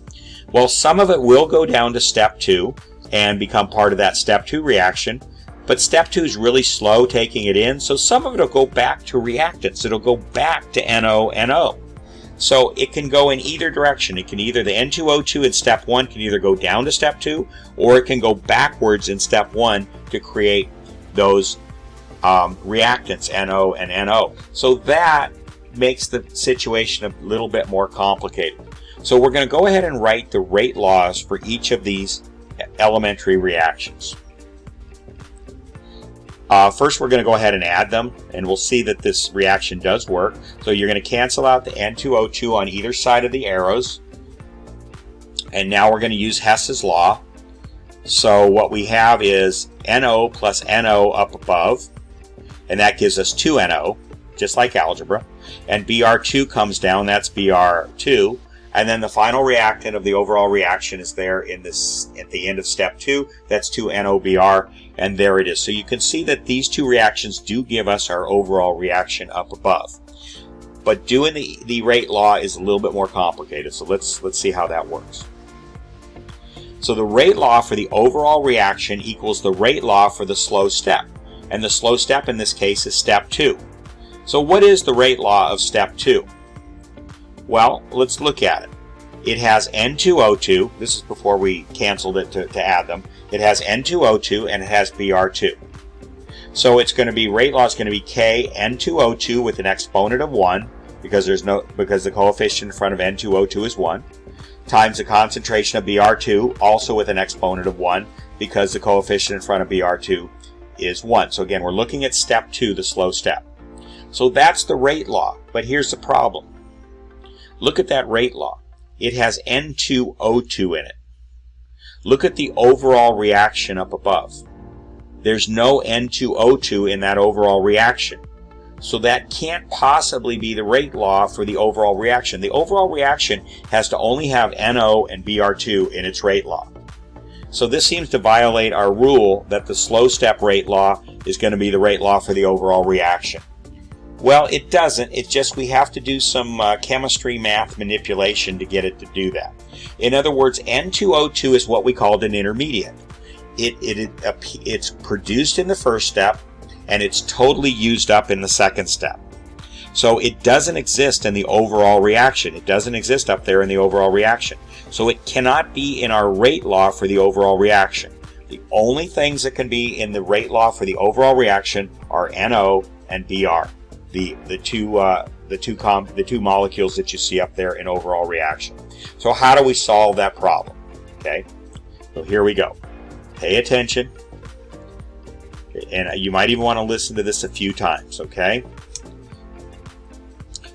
Well, some of it will go down to step 2 and become part of that step 2 reaction, but step 2 is really slow taking it in, so some of it will go back to reactants. It'll go back to NO. So it can go in either direction. It can either, the N2O2 in step 1 can either go down to step 2, or it can go backwards in step 1 to create those reactants, NO and NO. So that makes the situation a little bit more complicated. So we're going to go ahead and write the rate laws for each of these elementary reactions. First, we're going to go ahead and add them, and we'll see that this reaction does work. So you're going to cancel out the N2O2 on either side of the arrows. And now we're going to use Hess's law. So what we have is NO plus NO up above, and that gives us 2NO, just like algebra. And Br2 comes down, that's Br2. And then the final reactant of the overall reaction is there in this at the end of step 2. That's 2NOBr, and there it is. So you can see that these two reactions do give us our overall reaction up above. But doing the rate law is a little bit more complicated. So let's see how that works. So the rate law for the overall reaction equals the rate law for the slow step. And the slow step in this case is step 2. So what is the rate law of step 2? Well, let's look at it. It has N2O2. This is before we canceled it to add them. It has N2O2 and it has Br2. So it's going to be, rate law is going to be K N2O2 with an exponent of 1 because the coefficient in front of N2O2 is 1, times the concentration of Br2 also with an exponent of 1 because the coefficient in front of Br2 is 1. So again, we're looking at step 2, the slow step. So that's the rate law, but here's the problem. Look at that rate law. It has N2O2 in it. Look at the overall reaction up above. There's no N2O2 in that overall reaction. So that can't possibly be the rate law for the overall reaction. The overall reaction has to only have NO and Br2 in its rate law. So this seems to violate our rule that the slow step rate law is going to be the rate law for the overall reaction. Well, it doesn't. It's just we have to do some chemistry math manipulation to get it to do that. In other words, N2O2 is what we called an intermediate. It's produced in the first step, and it's totally used up in the second step. So it doesn't exist in the overall reaction. It doesn't exist up there in the overall reaction. So it cannot be in our rate law for the overall reaction. The only things that can be in the rate law for the overall reaction are NO and Br. The two molecules that you see up there in overall reaction. So how do we solve that problem? Okay, so here we go. Pay attention, and you might even want to listen to this a few times. Okay.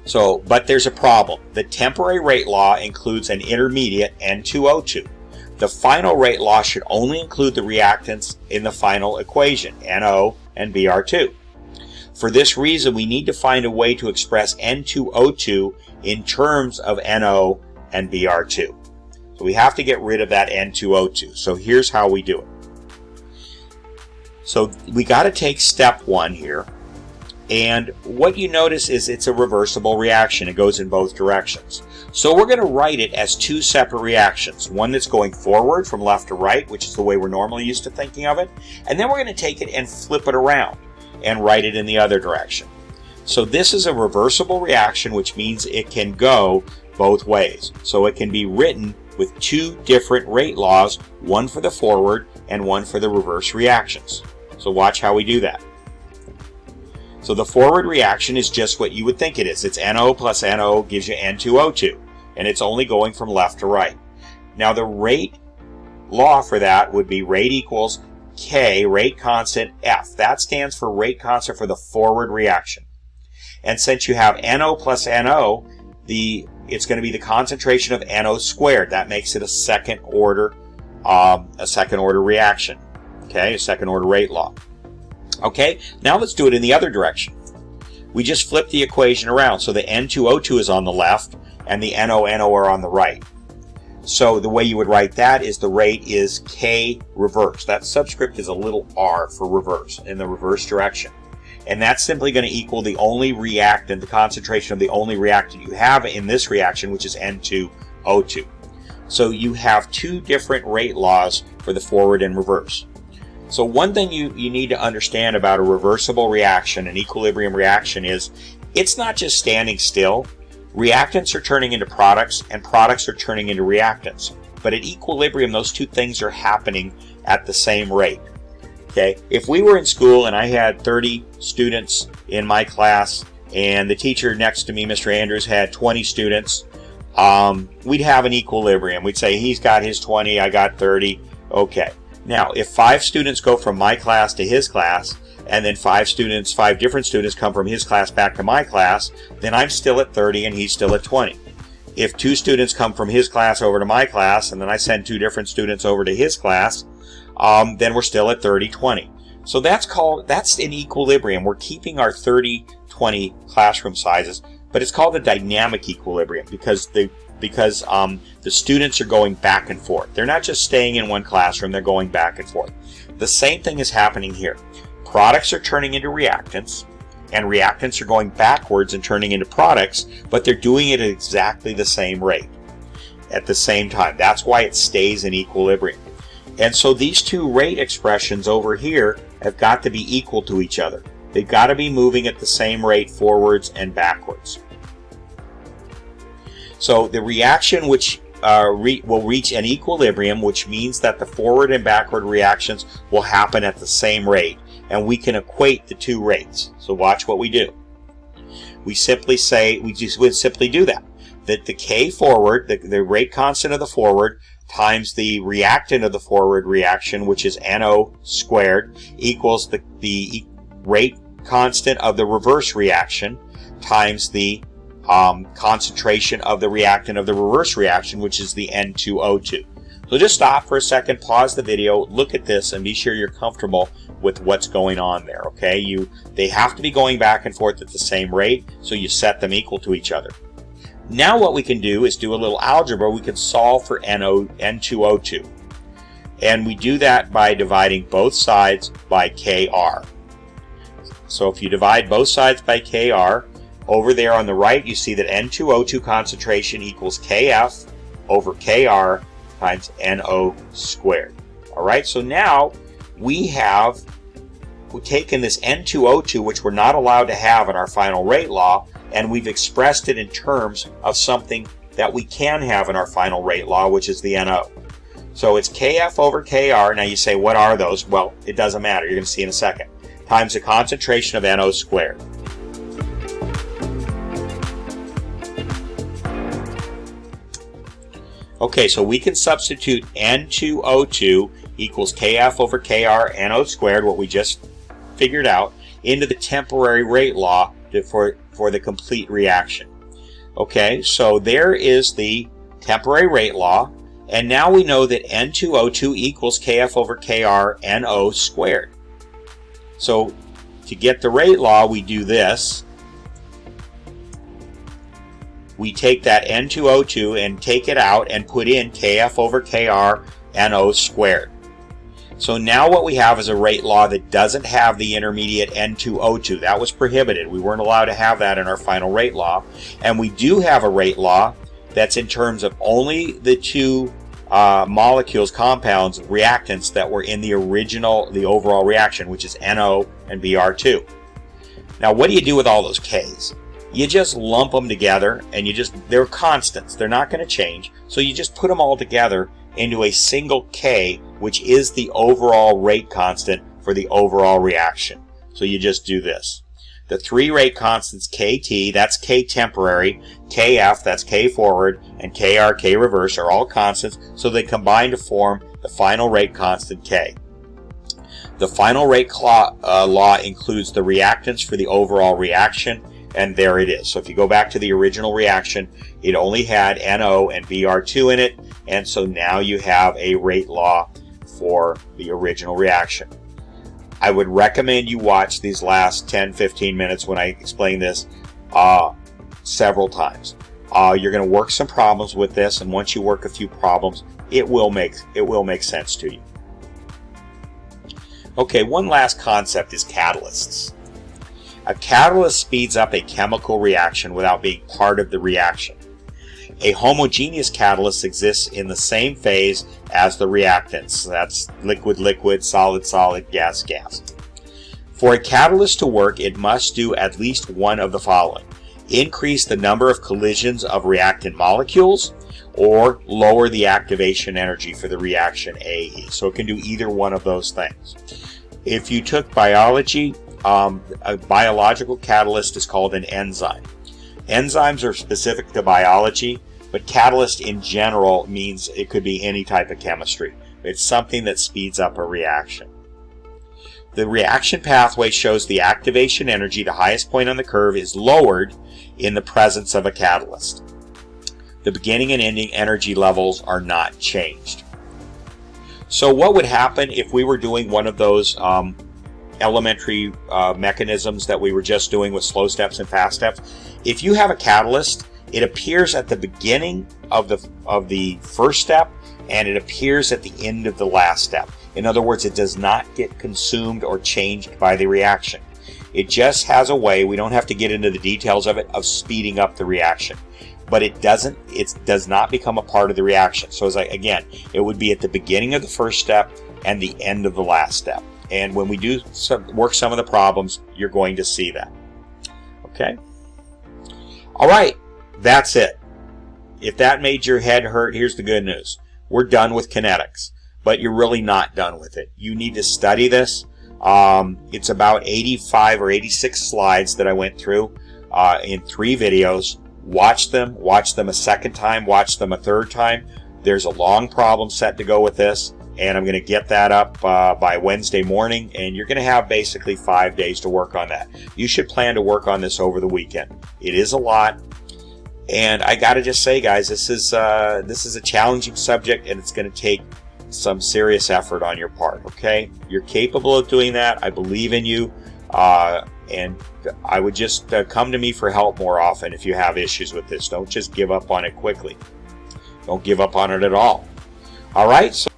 So, but there's a problem. The temporary rate law includes an intermediate N2O2. The final rate law should only include the reactants in the final equation, NO and Br2. For this reason, we need to find a way to express N2O2 in terms of NO and Br2. So we have to get rid of that N2O2. So here's how we do it. So we got to take step 1 here. And what you notice is it's a reversible reaction. It goes in both directions. So we're going to write it as two separate reactions. One that's going forward from left to right, which is the way we're normally used to thinking of it. And then we're going to take it and flip it around and write it in the other direction. So this is a reversible reaction, which means it can go both ways. So it can be written with two different rate laws, one for the forward and one for the reverse reactions. So watch how we do that. So the forward reaction is just what you would think it is. It's NO plus NO gives you N2O2, and it's only going from left to right. Now the rate law for that would be rate equals K, rate constant, F. That stands for rate constant for the forward reaction. And since you have NO plus NO, it's going to be the concentration of NO squared. That makes it a second order a second order reaction. Okay, a second order rate law. Okay, now let's do it in the other direction. We just flip the equation around, so the N2O2 is on the left and the NO are on the right. So the way you would write that is the rate is K reverse. That subscript is a little r for reverse, in the reverse direction. And that's simply going to equal the only reactant, the concentration of the only reactant you have in this reaction, which is N2O2. So you have two different rate laws for the forward and reverse. So one thing you need to understand about a reversible reaction, an equilibrium reaction, is it's not just standing still. Reactants are turning into products, and products are turning into reactants. But at equilibrium, those two things are happening at the same rate. Okay? If we were in school and I had 30 students in my class, and the teacher next to me, Mr. Andrews, had 20 students, we'd have an equilibrium. We'd say he's got his 20, I got 30. Okay. Now, if 5 students go from my class to his class, and then 5 different students come from his class back to my class, then I'm still at 30 and he's still at 20. If 2 students come from his class over to my class, and then I send 2 different students over to his class, then we're still at 30-20. So that's an equilibrium. We're keeping our 30-20 classroom sizes, but it's called a dynamic equilibrium because the students are going back and forth. They're not just staying in one classroom, they're going back and forth. The same thing is happening here. Products are turning into reactants, and reactants are going backwards and turning into products, but they're doing it at exactly the same rate at the same time. That's why it stays in equilibrium. And so these two rate expressions over here have got to be equal to each other. They've got to be moving at the same rate forwards and backwards. So the reaction which will reach an equilibrium, which means that the forward and backward reactions will happen at the same rate, and we can equate the two rates. So watch what we do. We would simply do that the K forward, the rate constant of the forward, times the reactant of the forward reaction, which is NO squared, equals the rate constant of the reverse reaction times the concentration of the reactant of the reverse reaction, which is the N2O2. So just stop for a second, pause the video, look at this, and be sure you're comfortable with what's going on there, okay? They have to be going back and forth at the same rate, so you set them equal to each other. Now what we can do is do a little algebra. We can solve for N2O2. And we do that by dividing both sides by Kr. So if you divide both sides by Kr, over there on the right you see that N2O2 concentration equals Kf over Kr times NO squared. Alright, so now we've taken this N2O2, which we're not allowed to have in our final rate law, and we've expressed it in terms of something that we can have in our final rate law, which is the NO. So it's Kf over Kr. Now you say, what are those? Well, it doesn't matter. You're going to see in a second. Times the concentration of NO squared. Okay, so we can substitute N2O2 equals Kf over Kr NO squared, what we just figured out, into the temporary rate law for the complete reaction. Okay, so there is the temporary rate law, and now we know that N2O2 equals Kf over Kr NO squared. So to get the rate law, we do this. We take that N2O2 and take it out and put in Kf over Kr NO squared. So now what we have is a rate law that doesn't have the intermediate N2O2. That was prohibited. We weren't allowed to have that in our final rate law. And we do have a rate law that's in terms of only the two molecules, compounds, reactants that were in the overall reaction, which is NO and Br2. Now what do you do with all those Ks? You just lump them together, and they're constants. They're not going to change. So you just put them all together into a single K, which is the overall rate constant for the overall reaction. So you just do this. The three rate constants, Kt, that's K temporary, Kf, that's K forward, and Kr, K reverse, are all constants, so they combine to form the final rate constant K. The final rate law includes the reactants for the overall reaction, and there it is. So if you go back to the original reaction, it only had NO and Br2 in it, and so now you have a rate law for the original reaction. I would recommend you watch these last 10-15 minutes when I explain this several times. You're going to work some problems with this, and once you work a few problems, it will make sense to you. Okay, one last concept is catalysts. A catalyst speeds up a chemical reaction without being part of the reaction. A homogeneous catalyst exists in the same phase as the reactants. That's liquid-liquid, solid-solid, gas-gas. For a catalyst to work, it must do at least one of the following: increase the number of collisions of reactant molecules, or lower the activation energy for the reaction AE. So it can do either one of those things. If you took biology, a biological catalyst is called an enzyme. Enzymes are specific to biology, but catalyst in general means it could be any type of chemistry. It's something that speeds up a reaction. The reaction pathway shows the activation energy, the highest point on the curve, is lowered in the presence of a catalyst. The beginning and ending energy levels are not changed. So what would happen if we were doing one of those elementary mechanisms that we were just doing with slow steps and fast steps? If you have a catalyst, it appears at the beginning of the first step, and it appears at the end of the last step. In other words, it does not get consumed or changed by the reaction. It just has a way, we don't have to get into the details of it, of speeding up the reaction. But it does not become a part of the reaction. So again, it would be at the beginning of the first step and the end of the last step. And when we do work some of the problems, you're going to see that. Okay? All right, that's it. If that made your head hurt, here's the good news. We're done with kinetics, but you're really not done with it. You need to study this. It's about 85 or 86 slides that I went through in 3 videos. Watch them a second time, watch them a third time. There's a long problem set to go with this, and I'm going to get that up by Wednesday morning, and you're going to have basically 5 days to work on that. You should plan to work on this over the weekend. It is a lot, and I got to just say, guys, this is a challenging subject, and it's going to take some serious effort on your part. Okay, you're capable of doing that. I believe in you, and I would just come to me for help more often if you have issues with this. Don't just give up on it quickly. Don't give up on it at all. All right. So